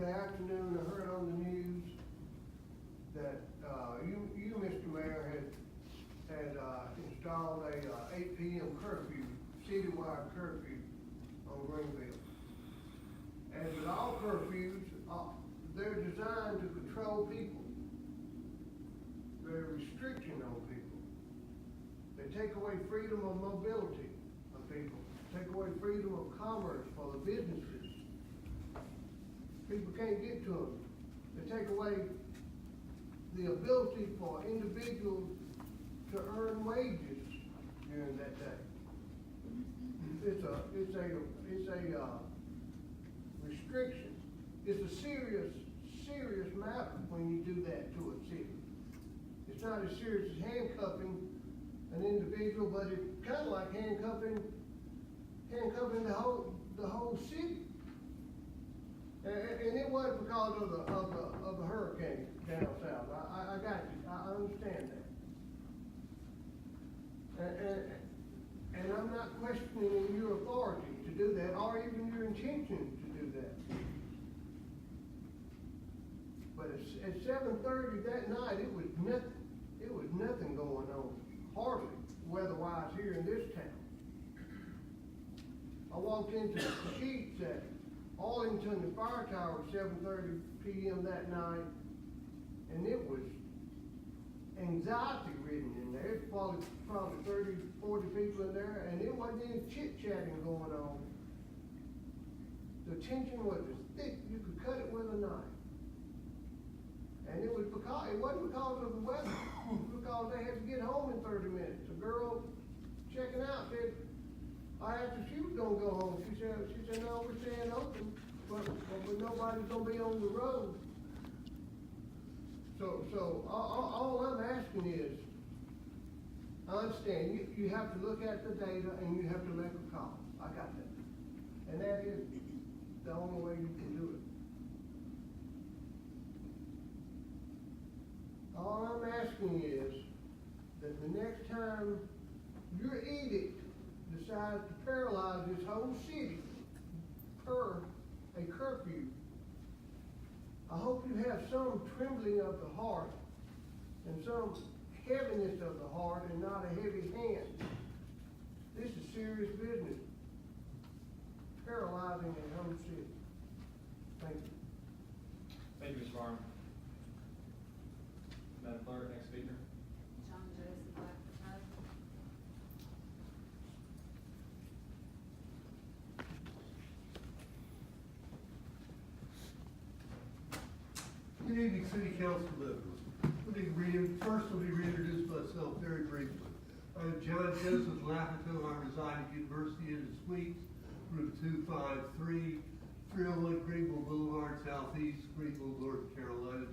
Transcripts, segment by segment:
Saturday afternoon, I heard on the news that, you, Mr. Mayor, had installed a 8 p.m. curfew, citywide curfew on Greenville. As with all curfews, they're designed to control people. They're a restriction on people. They take away freedom of mobility of people, take away freedom of commerce for the businesses. People can't get to them. They take away the ability for individuals to earn wages during that day. It's a restriction. It's a serious matter when you do that to a city. It's not as serious as handcuffing an individual, but it's kind of like handcuffing the whole city. And it wasn't because of the hurricane down south. I got you. I understand that. And I'm not questioning your authority to do that, or even your intention to do that. But at 7:30 that night, it was nothing. It was nothing going on, hardly weather-wise here in this town. I walked into the sheets at Arlington, the fire tower, at 7:30 p.m. that night, and it was anxiety-ridden in there. It's probably 30, 40 people in there, and it wasn't any chit-chatting going on. The tension was as thick, you could cut it with a knife. And it wasn't because of the weather. It was because they had to get home in 30 minutes. A girl checking out said, I asked her if she was gonna go home. She said, no, we're staying open, but nobody's gonna be on the road. So all I'm asking is, I understand, you have to look at the data and you have to make a call. I got that. And that is the only way you can do it. All I'm asking is that the next time your edict decides to paralyze this whole city per a curfew, I hope you have some trembling of the heart and some heaviness of the heart and not a heavy hand. This is serious business. Paralyzing a whole city. Thank you. Thank you, Ms. Farm. Madam Clerk, next speaker. John Joseph Blackford. Good evening, City Council members. First, let me reintroduce myself very briefly. I'm John Joseph Lafferty. I reside at University Inn and Suites, room 253, 301 Greenville Boulevard, Southeast, Greenville, North Carolina,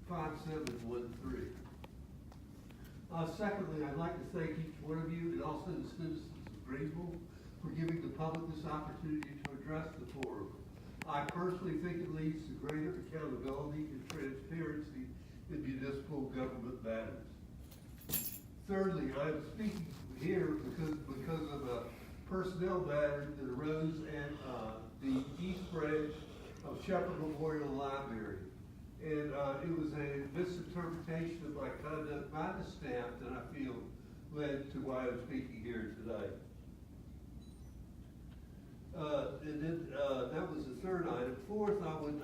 278-58-5713. Secondly, I'd like to thank each one of you and also the citizens of Greenville for giving the public this opportunity to address the forum. I personally think it leads to greater accountability and transparency in municipal government matters. Thirdly, I am speaking here because of a personnel matter that arose at the East Branch of Shepherd Memorial Library. And it was a misinterpretation of my conduct by the staff that I feel led to why I'm speaking here today. And then that was the third item. Fourth, I would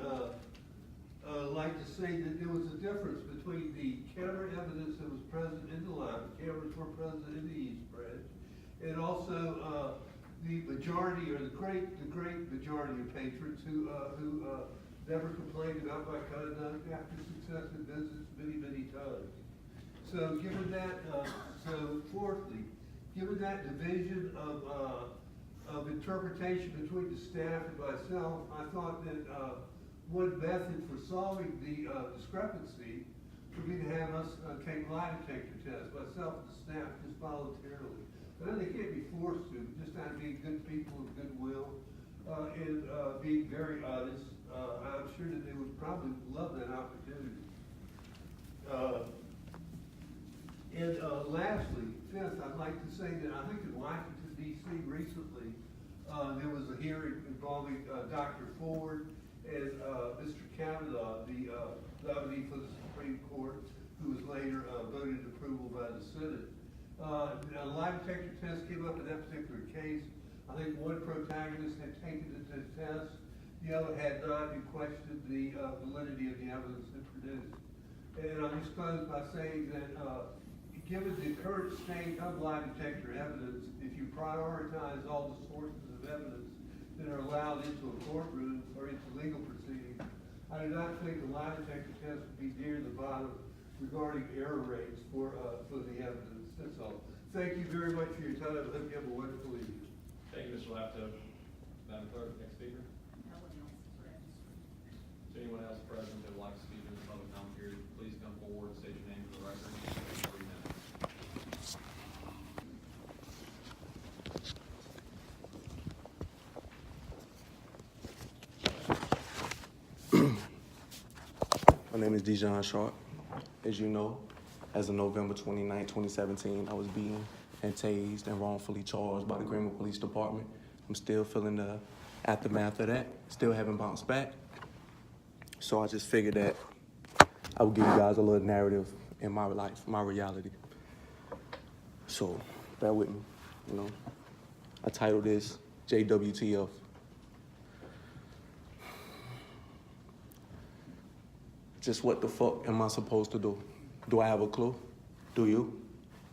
like to say that there was a difference between the camera evidence that was present in the lab, the cameras were present in the East Branch, and also the majority, or the great majority of patrons who never complained about my conduct after successive visits many times. So given that, fourthly, given that division of interpretation between the staff and myself, I thought that one method for solving the discrepancy would be to have us take lie detector tests, myself and the staff, just voluntarily. But they can't be forced to, just out of being good people of goodwill and being very honest. I'm sure that they would probably love that opportunity. And lastly, fifth, I'd like to say that I think in Washington, D.C. recently, there was a hearing involving Dr. Ford and Mr. Kavanaugh, the nominee for the Supreme Court, who was later voted approval by the Senate. A lie detector test came up in that particular case. I think one protagonist had taken it to the test, the other had not, and questioned the validity of the evidence it produced. And I'll just close by saying that given the current state of lie detector evidence, if you prioritize all the sources of evidence that are allowed into a courtroom or into legal proceedings, I do not think the lie detector test would be near the bottom regarding error rates for the evidence. That's all. Thank you very much for your time. I hope you have a wonderful evening. Thank you, Mr. Lapto. Madam Clerk, next speaker. No one else is registered. Is there anyone else present that would like to speak in the public comment period? Please come forward, state your name for the record. 3 minutes. My name is Dijon Sharp. As you know, as of November 29, 2017, I was beaten and tased and wrongfully charged by the Greenville Police Department. I'm still feeling the aftermath of that, still haven't bounced back. So I just figured that I would give you guys a little narrative in my life, my reality. So bear with me, you know. I titled this JWTF. Just what the fuck am I supposed to do? Do I have a clue? Do you?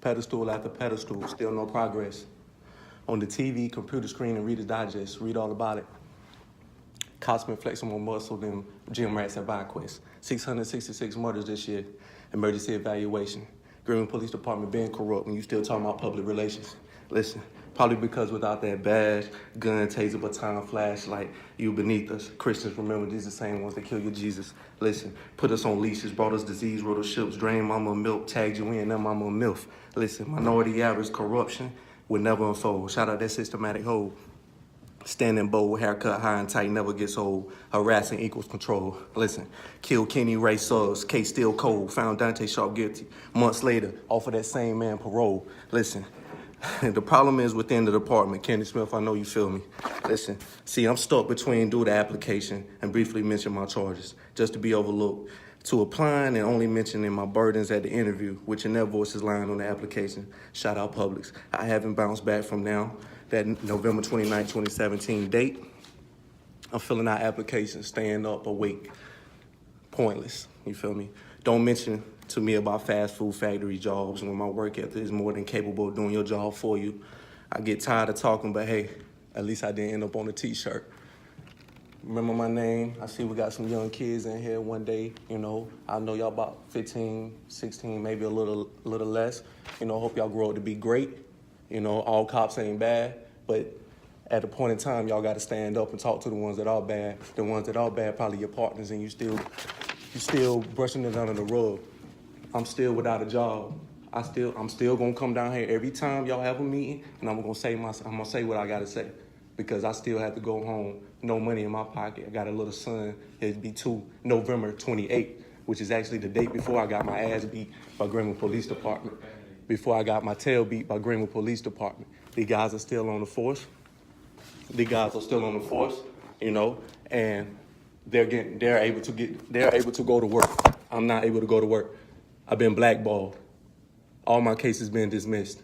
Pedestal after pedestal, still no progress. On the TV, computer screen, and Reader's Digest, read all about it. Cops been flexing more muscle than gym rats at BioQuest. 666 murders this year. Emergency evaluation. Greenville Police Department being corrupt, and you still talking about public relations. Listen, probably because without that badge, gun, taser, baton, flashlight, you beneath us. Christians, remember, these are the same ones that kill your Jesus. Listen, put us on leashes, brought us disease, rode us ships, drained mama milk, tagged you in, now mama milf. Listen, minority average corruption will never unfold. Shout out that systematic hold. Standing bold, haircut high and tight, never gets old. Harassing equals control. Listen, kill Kenny Ray Suggs, case still cold. Found Dante Sharp guilty. Months later, offer that same man parole. Listen, the problem is within the department. Kenny Smith, I know you feel me. Listen, see, I'm stuck between do the application and briefly mention my charges, just to be overlooked. To applying and only mentioning my burdens at the interview, which in their voices lying on the application. Shout out Publix. I haven't bounced back from now. That November 29, 2017 date. I'm filling out applications, staying up, awake. Pointless, you feel me? Don't mention to me about fast food factory jobs when my work ethic is more than capable of doing your job for you. I get tired of talking, but hey, at least I didn't end up on a t-shirt. Remember my name? I see we got some young kids in here one day, you know. I know y'all about 15, 16, maybe a little less. You know, hope y'all grow up to be great. You know, all cops ain't bad, but at a point in time, y'all got to stand up and talk to the ones that are bad. The ones that are bad, probably your partners, and you still brushing it under the rug. I'm still without a job. I'm still gonna come down here every time y'all have a meeting, and I'm gonna say what I gotta say, because I still have to go home. No money in my pocket. I got a little son. It'd be November 28th, which is actually the date before I got my ass beat by Greenville Police Department. Before I got my tail beat by Greenville Police Department. These guys are still on the force. You know, and they're able to go to work. I'm not able to go to work. I've been blackballed. All my cases been dismissed.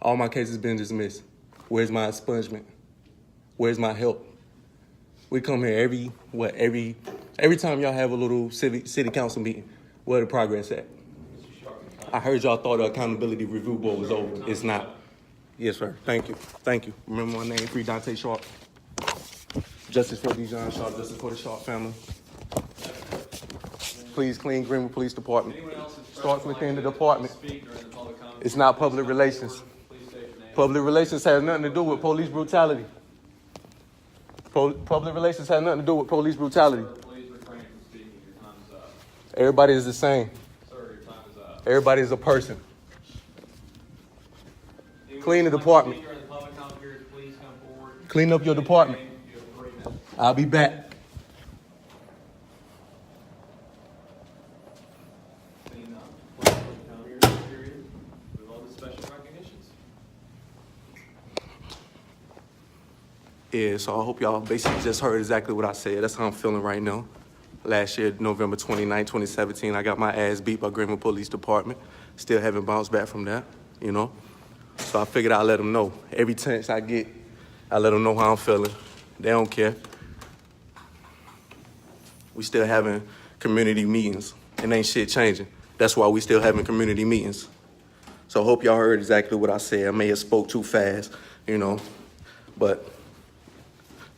Where's my expungement? Where's my help? We come here every time y'all have a little city council meeting. Where the progress at? I heard y'all thought the accountability review board was over. It's not. Yes, sir. Thank you. Remember my name, Free Dante Sharp. Justice for Dijon Sharp, justice for the Sharp family. Please clean Greenville Police Department. Starts within the department. It's not public relations. Public relations has nothing to do with police brutality. Public relations has nothing to do with police brutality. Please refrain from speaking. Your time is up. Everybody is the same. Sir, your time is up. Everybody is a person. Clean the department. During the public comment period, please come forward. Clean up your department. You have 3 minutes. I'll be back. Clean up. Public comment period. Move on to special recognitions. Yeah, so I hope y'all basically just heard exactly what I said. That's how I'm feeling right now. Last year, November 29, 2017, I got my ass beat by Greenville Police Department. Still haven't bounced back from that, you know? So I figured I'd let them know. Every chance I get, I let them know how I'm feeling. They don't care. We still having community meetings, and ain't shit changing. That's why we still having community meetings. So I hope y'all heard exactly what I said. I may have spoke too fast, you know, but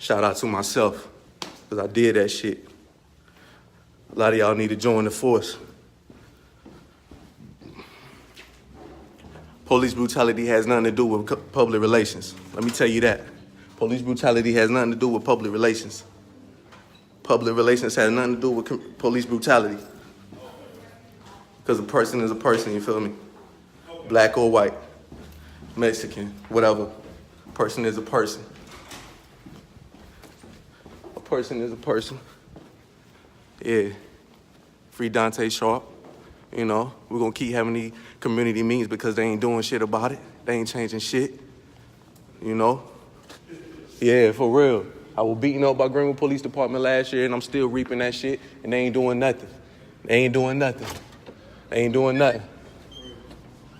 shout out to myself, because I did that shit. A lot of y'all need to join the force. Police brutality has nothing to do with public relations. Let me tell you that. Police brutality has nothing to do with public relations. Public relations has nothing to do with police brutality. Because a person is a person, you feel me? Black or white, Mexican, whatever. A person is a person. A person is a person. Yeah. Free Dante Sharp. You know, we're gonna keep having these community meetings because they ain't doing shit about it. They ain't changing shit. You know? Yeah, for real. I was beaten up by Greenville Police Department last year and I'm still reaping that shit and they ain't doing nothing. They ain't doing nothing. They ain't doing nothing.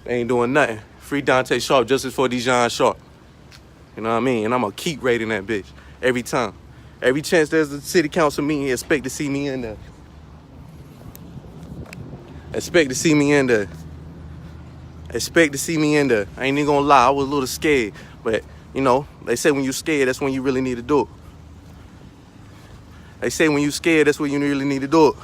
They ain't doing nothing. Free Dante Sharp, justice for Dijon Sharp. You know what I mean? And I'm gonna keep raiding that bitch every time. Every chance there's a city council meeting, expect to see me in there. Expect to see me in there. Expect to see me in there. I ain't even gonna lie, I was a little scared. But, you know, they say when you're scared, that's when you really need to do it. They say when you're scared, that's when you really need to do it.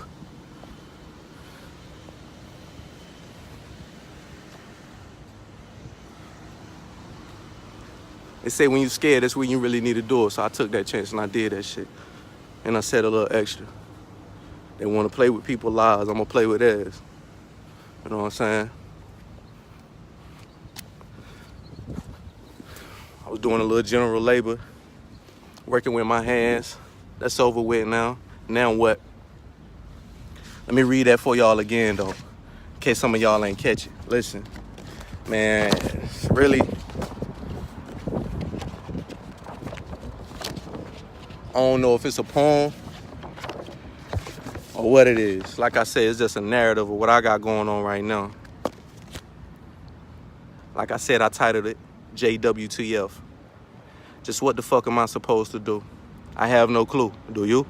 They say when you're scared, that's when you really need to do it. So I took that chance and I did that shit. And I said a little extra. They want to play with people's lives, I'm gonna play with theirs. You know what I'm saying? I was doing a little general labor, working with my hands. That's over with now. Now what? Let me read that for y'all again, though, in case some of y'all ain't catch it. Listen, man, really, I don't know if it's a poem or what it is. Like I said, it's just a narrative of what I got going on right now. Like I said, I titled it JWTF. Just what the fuck am I supposed to do? I have no clue. Do you?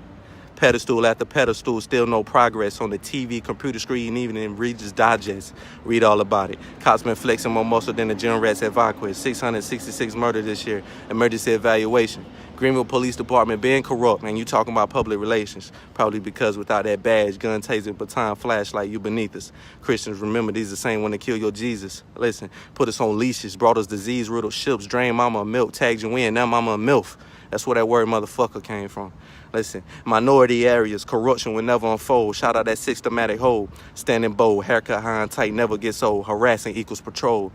Pedestal after pedestal, still no progress on the TV, computer screen, even in Reader's Digest. Read all about it. Cops been flexing more muscle than the gym rats at Vaquez. 666 murder this year. Emergency evaluation. Greenville Police Department being corrupt, and you talking about public relations. Probably because without that badge, gun, taser, baton, flashlight, you beneath us. Christians, remember, these the same one that killed your Jesus. Listen, put us on leashes, brought us disease-riddled ships, drained mama of milk, tagged you in, now mama a MILF. That's where that word motherfucker came from. Listen, minority areas, corruption will never unfold. Shout out that systematic hole. Standing bold, haircut high and tight, never gets old. Harassing equals patrol.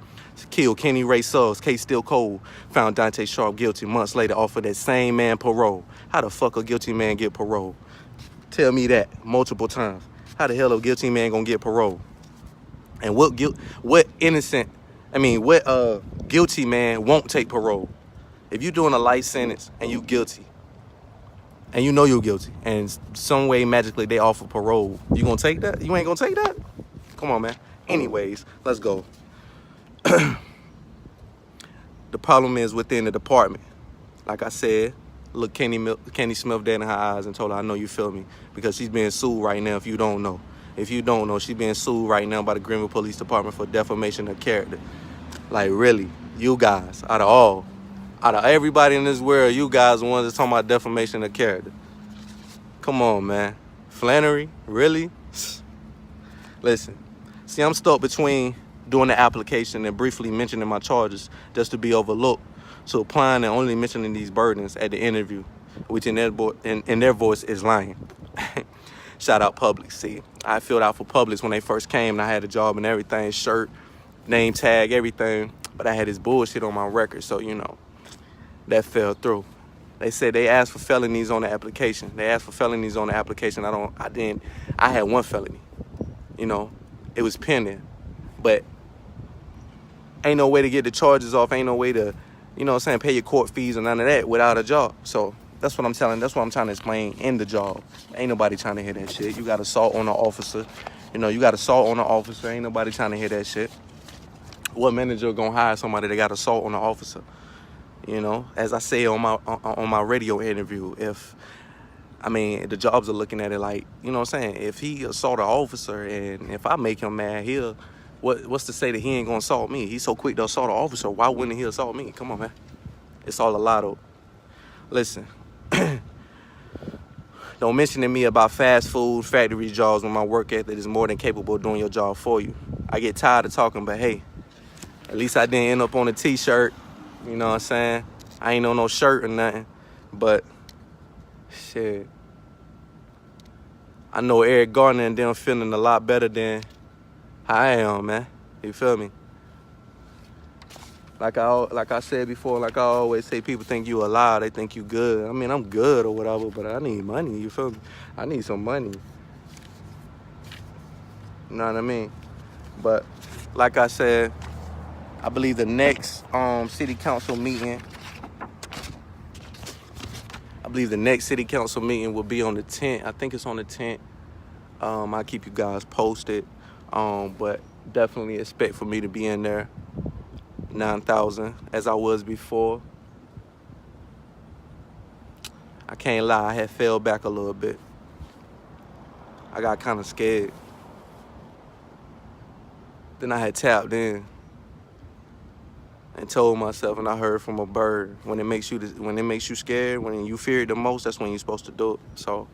Kill Kenny Ray Suggs, case still cold. Found Dante Sharp guilty months later, offered that same man parole. How the fuck a guilty man get parole? Tell me that multiple times. How the hell a guilty man gonna get parole? And what guilty man won't take parole? If you're doing a life sentence and you guilty, and you know you're guilty, and some way magically they offer parole, you gonna take that? You ain't gonna take that? Come on, man. Anyways, let's go. The problem is within the department. Like I said, look Kenny Smith dead in her eyes and told her, I know you feel me, because she's being sued right now if you don't know. If you don't know, she's being sued right now by the Greenville Police Department for defamation of character. Like, really, you guys, out of everybody in this world, you guys are the ones that's talking about defamation of character. Come on, man. Flannery, really? Listen, see, I'm stuck between doing the application and briefly mentioning my charges just to be overlooked, so applying and only mentioning these burdens at the interview, which in their voice is lying. Shout out Publix. See, I filled out for Publix when they first came and I had a job and everything, shirt, name tag, everything, but I had this bullshit on my record, so you know, that fell through. They said they asked for felonies on the application. I had one felony, you know, it was pending, but ain't no way to get the charges off, ain't no way to, you know what I'm saying, pay your court fees and none of that without a job. So that's what I'm trying to explain in the job. Ain't nobody trying to hear that shit. You got assault on an officer. You know, you got assault on an officer. Ain't nobody trying to hear that shit. What manager gonna hire somebody that got assault on an officer? You know, as I say on my radio interview, the jobs are looking at it like, you know what I'm saying, if he assault an officer and if I make him mad, what's to say that he ain't gonna assault me? He's so quick to assault an officer, why wouldn't he assault me? Come on, man. It's all a lotto. Listen, don't mention to me about fast food, factory jobs when my work ethic is more than capable of doing your job for you. I get tired of talking, but hey, at least I didn't end up on a t-shirt, you know what I'm saying? I ain't on no shirt or nothing, but shit. I know Eric Garner and them feeling a lot better than I am, man. You feel me? Like I said before, like I always say, people think you alive, they think you good. I mean, I'm good or whatever, but I need money, you feel me? I need some money. You know what I mean? But like I said, I believe the next city council meeting, will be on the 10th. I think it's on the 10th. I'll keep you guys posted. But definitely expect for me to be in there 9,000 as I was before. I can't lie, I had fell back a little bit. I got kind of scared. Then I had tapped in and told myself, and I heard from a bird, when it makes you scared, when you fear it the most, that's when you're supposed to do it. So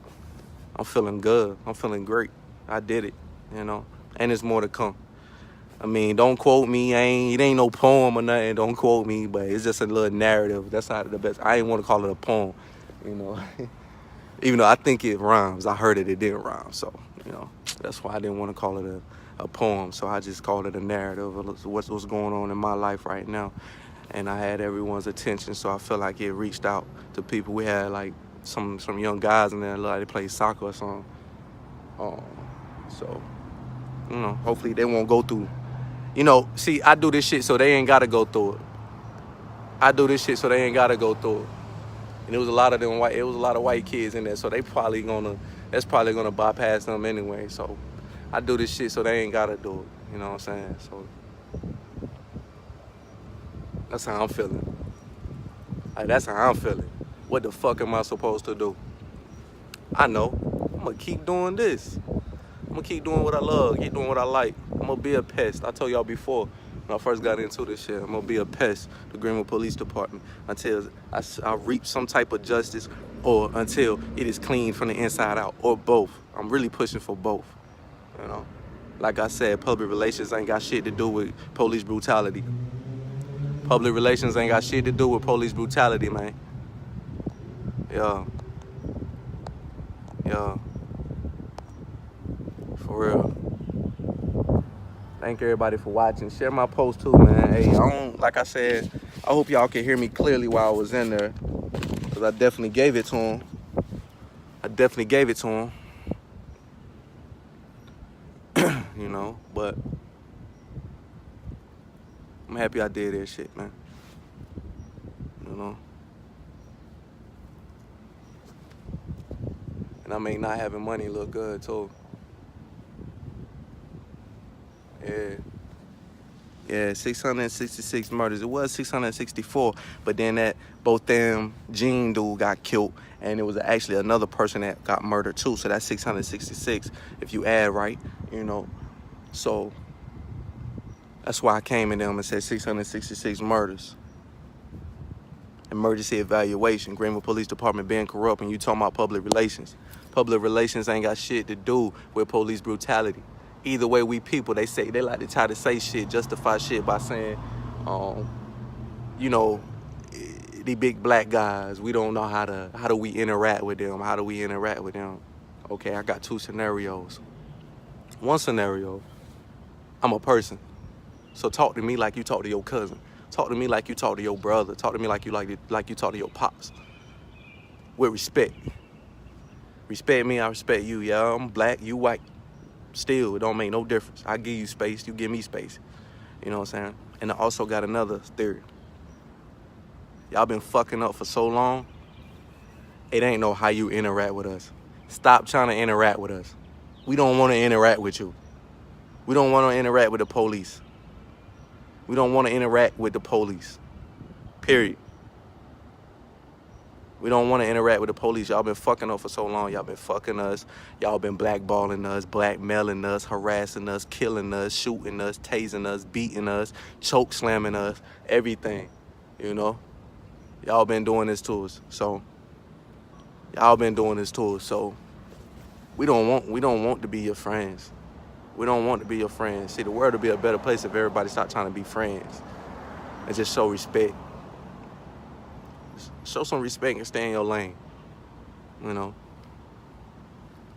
I'm feeling good. I'm feeling great. I did it, you know, and there's more to come. I mean, don't quote me. It ain't no poem or nothing. Don't quote me, but it's just a little narrative. That's how the best. I ain't want to call it a poem, you know. Even though I think it rhymes. I heard it didn't rhyme. So, you know, that's why I didn't want to call it a poem. So I just called it a narrative of what's going on in my life right now. And I had everyone's attention, so I feel like it reached out to people. We had like some young guys in there, like they play soccer or something. So, you know, hopefully they won't go through. You know, see, I do this shit so they ain't gotta go through it. And it was a lot of white kids in there, so that's probably gonna bypass them anyway. So I do this shit so they ain't gotta do it. You know what I'm saying? So that's how I'm feeling. Like, that's how I'm feeling. What the fuck am I supposed to do? I know. I'm gonna keep doing this. I'm gonna keep doing what I love, keep doing what I like. I'm gonna be a pest. I told y'all before when I first got into this shit, I'm gonna be a pest, the Greenville Police Department, until I reap some type of justice or until it is clean from the inside out, or both. I'm really pushing for both, you know. Like I said, public relations ain't got shit to do with police brutality. Public relations ain't got shit to do with police brutality, man. Yeah. For real. Thank everybody for watching. Share my post too, man. Hey, like I said, I hope y'all can hear me clearly while I was in there, because I definitely gave it to him. You know, but I'm happy I did that shit, man. You know. And I may not having money look good too. Yeah, 666 murders. It was 664, but then both them Gene dude got killed, and it was actually another person that got murdered too. So that's 666 if you add right, you know. So that's why I came in them and said 666 murders. Emergency evaluation, Greenville Police Department being corrupt, and you talking about public relations. Public relations ain't got shit to do with police brutality. Either way, we people, they like to try to say shit, justify shit by saying, you know, the big black guys, we don't know how do we interact with them? Okay, I got two scenarios. One scenario, I'm a person. So talk to me like you talk to your cousin. Talk to me like you talk to your brother. Talk to me like you talk to your pops. With respect. Respect me, I respect you. Yeah, I'm black, you white. Still, it don't make no difference. I give you space, you give me space. You know what I'm saying? And I also got another theory. Y'all been fucking up for so long. It ain't no how you interact with us. Stop trying to interact with us. We don't want to interact with you. We don't want to interact with the police. We don't want to interact with the police. Period. We don't want to interact with the police. Y'all been fucking up for so long. Y'all been fucking us. Y'all been blackballing us, blackmailing us, harassing us, killing us, shooting us, tasing us, beating us, choke slamming us, everything. You know? Y'all been doing this to us. So y'all been doing this to us. So we don't want to be your friends. We don't want to be your friends. See, the world would be a better place if everybody stopped trying to be friends and just show respect. Show some respect and stay in your lane. You know?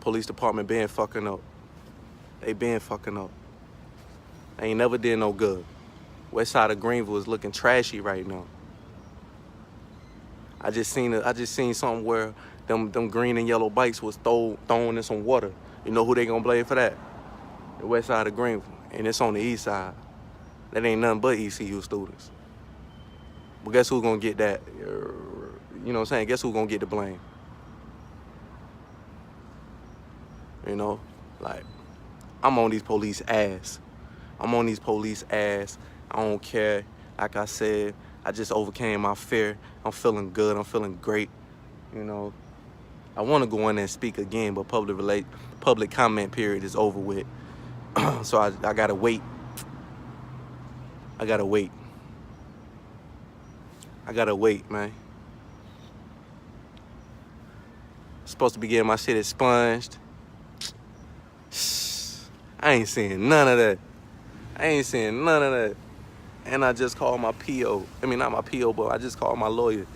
Police department been fucking up. They been fucking up. They ain't never did no good. West side of Greenville is looking trashy right now. I just seen something where them green and yellow bikes was thrown in some water. You know who they gonna blame for that? The west side of Greenville. And it's on the east side. That ain't nothing but ECU students. But guess who's gonna get that? You know what I'm saying? Guess who's gonna get the blame? You know? Like, I'm on these police ass. I'm on these police ass. I don't care. Like I said, I just overcame my fear. I'm feeling good. I'm feeling great. You know? I want to go in there and speak again, but public comment period is over with. So I gotta wait. I gotta wait. I gotta wait, man. Supposed to be getting my shit expunged. I ain't seeing none of that. I ain't seeing none of that. And I just called my PO. I mean, not my PO, but I just called my lawyer.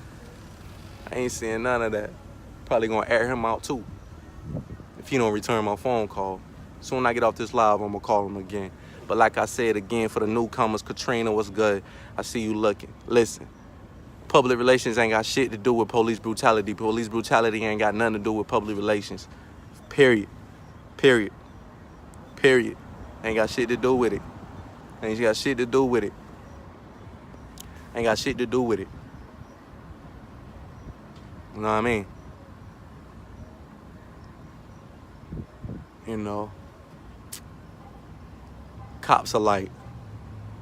I ain't seeing none of that. Probably gonna air him out too if he don't return my phone call. Soon I get off this live, I'm gonna call him again. But like I said again, for the newcomers, Katrina, what's good? I see you looking. Listen, public relations ain't got shit to do with police brutality. Police brutality ain't got nothing to do with public relations. Period. Period. Period. Ain't got shit to do with it. Ain't got shit to do with it. Ain't got shit to do with it. You know what I mean? You know, cops are like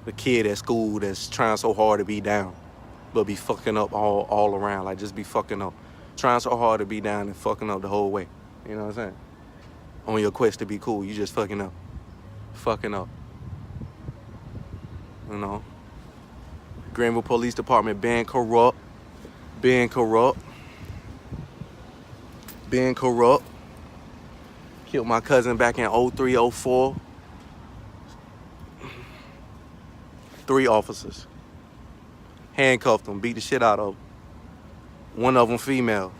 the kid at school that's trying so hard to be down, but be fucking up all around. Like, just be fucking up. Trying so hard to be down and fucking up the whole way. You know what I'm saying? On your quest to be cool, you just fucking up. Fucking up. You know? Greenville Police Department being corrupt. Being corrupt. Being corrupt. Killed my cousin back in 03, 04. 3 officers. Handcuffed them, beat the shit out of them. One of them female.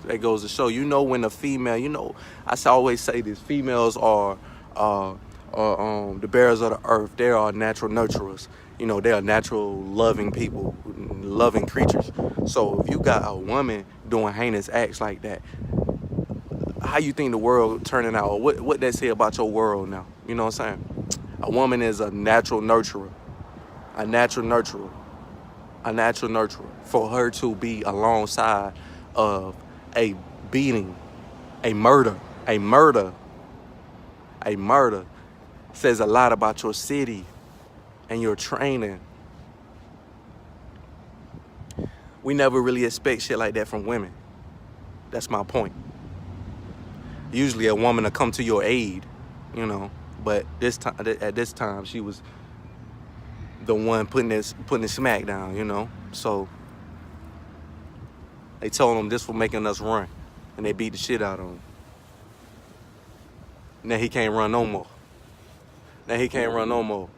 That goes to show, you know, when a female, you know, I always say this, females are the bearers of the earth. They are natural nurturers. You know, they are natural loving people, loving creatures. So if you got a woman doing heinous acts like that, how you think the world turning out? Or what that say about your world now? You know what I'm saying? A woman is a natural nurturer. A natural nurturer. A natural nurturer. For her to be alongside of a beating, a murder says a lot about your city and your training. We never really expect shit like that from women. That's my point. Usually a woman will come to your aid, you know, but at this time she was the one putting the smack down, you know. So they told him this for making us run, and they beat the shit out of him. Now he can't run no more. Now he can't run no more.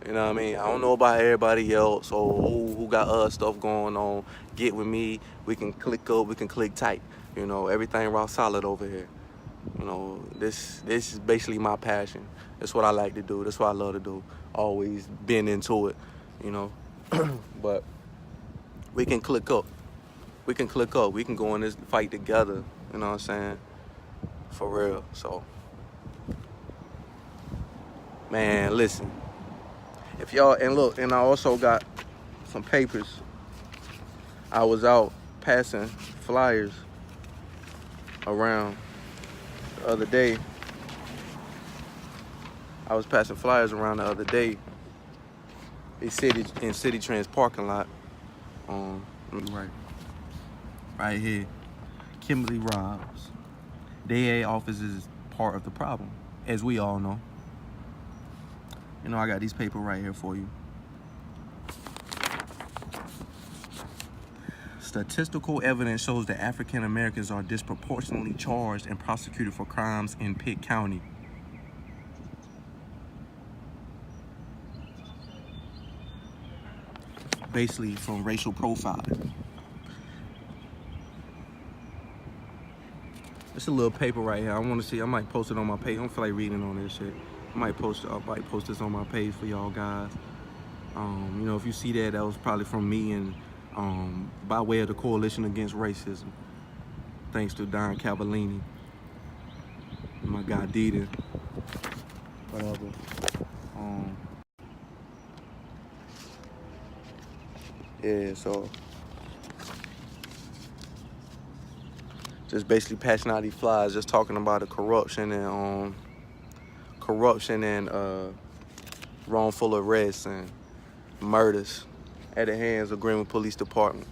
You know what I mean? I don't know about everybody else or who got other stuff going on. Get with me. We can click up. We can click tight. You know, everything rock solid over here. You know, this is basically my passion. That's what I like to do. That's what I love to do. Always been into it, you know. But we can click up. We can click up. We can go in this fight together. You know what I'm saying? For real. So, man, listen. If y'all, and look, and I also got some papers I was out passing flyers around the other day. I was passing flyers around the other day. In City Trends parking lot. Right here. Kimberly Robs. DA office is part of the problem, as we all know. You know, I got these papers right here for you. Statistical evidence shows that African Americans are disproportionately charged and prosecuted for crimes in Pitt County. Basically from racial profiling. It's a little paper right here. I want to see. I might post it on my page. I don't feel like reading on this shit. I might post this on my page for y'all guys. You know, if you see that, that was probably from me and by way of the Coalition Against Racism. Thanks to Don Cavallini, my guy Deedon, whatever. Yeah, so just basically passing out these flyers, just talking about the corruption and wrongful arrests and murders at the hands of Greenwood Police Department.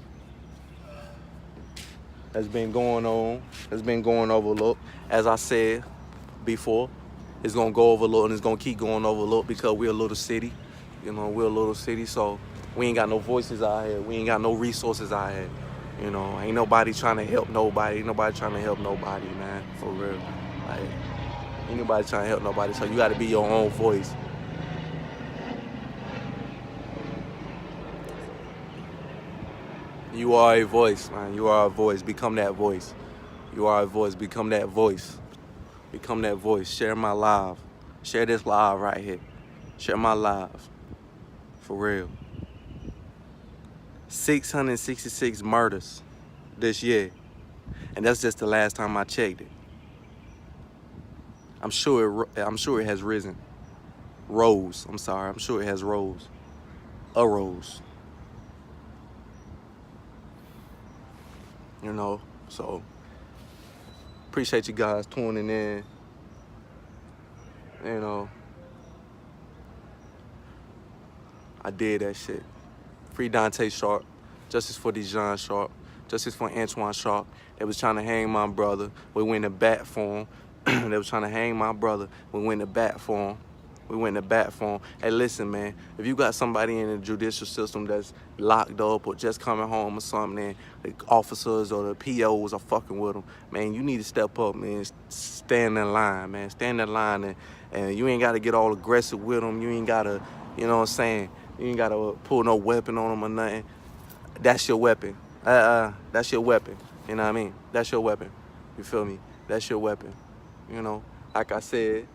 That's been going on. That's been going overlooked. As I said before, it's gonna go overlooked and it's gonna keep going overlooked because we're a little city. You know, we're a little city, so we ain't got no voices out here. We ain't got no resources out here. You know, ain't nobody trying to help nobody. Ain't nobody trying to help nobody, man. For real. Like, ain't nobody trying to help nobody. So you got to be your own voice. You are a voice, man. You are a voice. Become that voice. You are a voice. Become that voice. Become that voice. Share my live. Share this live right here. Share my live. For real. 666 murders this year. And that's just the last time I checked it. I'm sure it has risen. Rose. I'm sorry. I'm sure it has rose. Arose. You know, so appreciate you guys tuning in. You know, I did that shit. Free Dante Sharp. Justice for Dejon Sharp. Justice for Antoine Sharp. They was trying to hang my brother. We went to bat for him. They was trying to hang my brother. We went to bat for him. We went to bat for him. Hey, listen, man. If you got somebody in the judicial system that's locked up or just coming home or something, and the officers or the POs are fucking with them, man, you need to step up, man. Stand in line, man. Stand in line, and you ain't got to get all aggressive with them. You ain't got to, you know what I'm saying? You ain't got to pull no weapon on them or nothing. That's your weapon. That's your weapon. You know what I mean? That's your weapon. You feel me? That's your weapon. You know, like I said,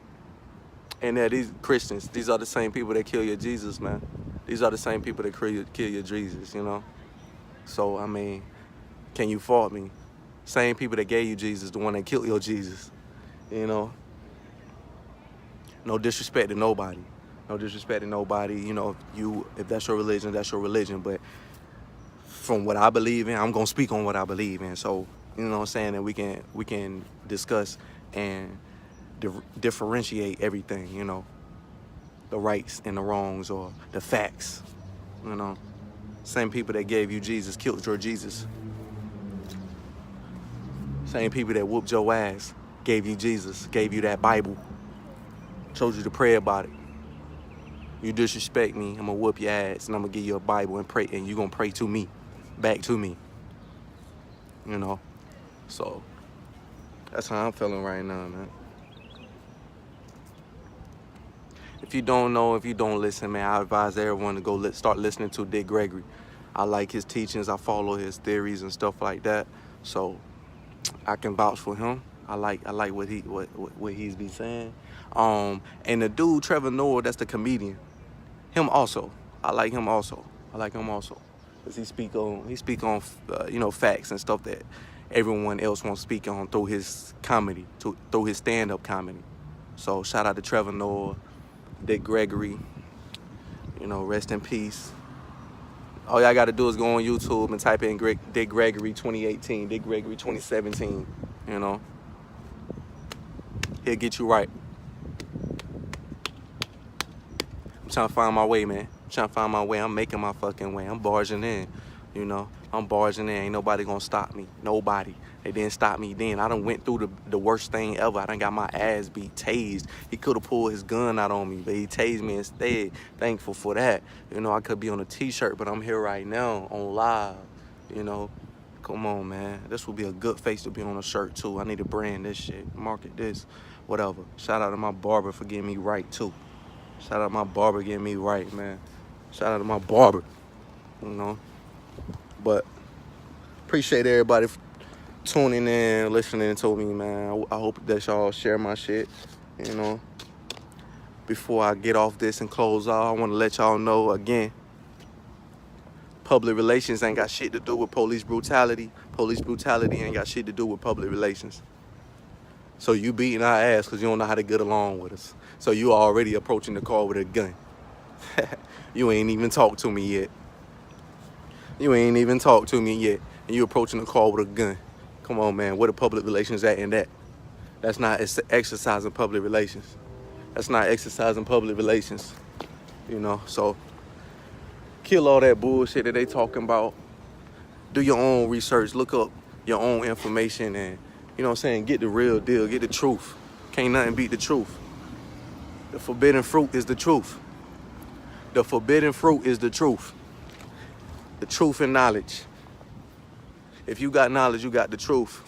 and these Christians, these are the same people that kill your Jesus, man. These are the same people that kill your Jesus, you know? So, I mean, can you fault me? Same people that gave you Jesus, the one that killed your Jesus, you know? No disrespect to nobody. No disrespect to nobody. You know, if that's your religion, that's your religion. But from what I believe in, I'm gonna speak on what I believe in. So, you know what I'm saying? And we can discuss and differentiate everything, you know, the rights and the wrongs or the facts, you know. Same people that gave you Jesus killed your Jesus. Same people that whooped your ass gave you Jesus, gave you that Bible, told you to pray about it. You disrespect me, I'm gonna whoop your ass and I'm gonna give you a Bible and pray, and you gonna pray to me, back to me, you know. So that's how I'm feeling right now, man. If you don't know, if you don't listen, man, I advise everyone to go start listening to Dick Gregory. I like his teachings. I follow his theories and stuff like that. So I can vouch for him. I like what he's been saying. And the dude Trevor Noah, that's the comedian. Him also. I like him also. Cause he speak on you know, facts and stuff that everyone else won't speak on through his comedy, through his stand-up comedy. So shout out to Trevor Noah. Dick Gregory, you know, rest in peace. All y'all gotta do is go on YouTube and type in Dick Gregory 2018, Dick Gregory 2017, you know. He'll get you right. I'm trying to find my way, man. I'm trying to find my way. I'm making my fucking way. I'm barging in, you know. I'm barging in. Ain't nobody gonna stop me. Nobody. They didn't stop me then. I done went through the worst thing ever. I done got my ass beat, tased. He could have pulled his gun out on me, but he tased me instead. Thankful for that. You know, I could be on a t-shirt, but I'm here right now on live, you know. Come on, man. This would be a good face to be on a shirt, too. I need to brand this shit, market this, whatever. Shout out to my barber for getting me right, too. Shout out to my barber getting me right, man. Shout out to my barber, you know. But appreciate everybody tuning in, listening to me, man. I hope that y'all share my shit, you know. Before I get off this and close out, I want to let y'all know again, public relations ain't got shit to do with police brutality. Police brutality ain't got shit to do with public relations. So you beating our ass because you don't know how to get along with us. So you already approaching the car with a gun. You ain't even talked to me yet. You ain't even talked to me yet. And you approaching the car with a gun. Come on, man. Where the public relations at in that? That's not exercising public relations. That's not exercising public relations. You know, so kill all that bullshit that they talking about. Do your own research. Look up your own information and, you know what I'm saying, get the real deal. Get the truth. Can't nothing beat the truth. The forbidden fruit is the truth. The forbidden fruit is the truth. The truth and knowledge. If you got knowledge, you got the truth.